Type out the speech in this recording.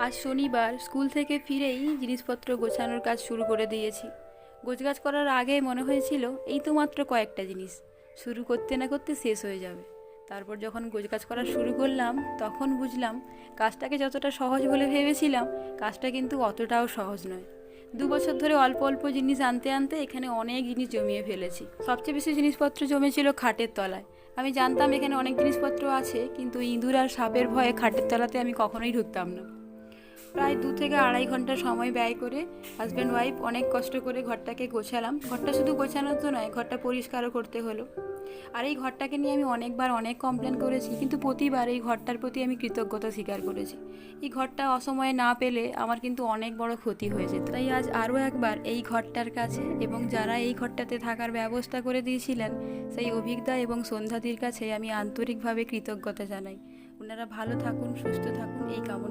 আজ শনিবার স্কুল থেকে ফিরেই জিনিসপত্র গোছানোর কাজ শুরু করে দিয়েছি। গোছগাছ করার আগে মনে হয়েছিল এই তো মাত্র কয়েকটা জিনিস, শুরু করতে না করতে শেষ হয়ে যাবে। তারপর যখন গোছগাছ করা শুরু করলাম তখন বুঝলাম কাজটাকে যতটা সহজ বলে ভেবেছিলাম কাজটা কিন্তু অতটাও সহজ নয়। 2 বছর ধরে অল্প অল্প জিনিস আনতে আনতে এখানে অনেক জিনিস জমিয়ে ফেলেছি। সবচেয়ে বেশি জিনিসপত্র জমেছিল খাটের তলায়। আমি জানতাম এখানে অনেক জিনিসপত্র আছে, কিন্তু ইঁদুর আর সাপের ভয়ে খাটের তলাতে আমি কখনোই ঢুকতাম না। প্রায় 2 থেকে আড়াই ঘন্টা সময় ব্যয় করে হাজব্যান্ড ওয়াইফ অনেক কষ্ট করে ঘরটাকে গোছালাম। ঘরটা শুধু গোছানো তো নয়, ঘরটা পরিষ্কারও করতে হলো। আর এই ঘরটাকে নিয়ে আমি অনেকবার অনেক কমপ্লেন করেছি, কিন্তু প্রতিবার এই ঘরটার প্রতি আমি কৃতজ্ঞতা স্বীকার করেছি। এই ঘরটা অসময়ে না পেলে আমার কিন্তু অনেক বড় ক্ষতি হয়ে যেত। তাই আজ আরও একবার এই ঘরটার কাছে এবং যারা এই ঘরটাতে থাকার ব্যবস্থা করে দিয়েছিলেন সেই অভিজ্ঞতা এবং সন্ধ্যাদির কাছে আমি আন্তরিকভাবে কৃতজ্ঞতা জানাই। ওনারা ভালো থাকুন, সুস্থ থাকুন এই কামনা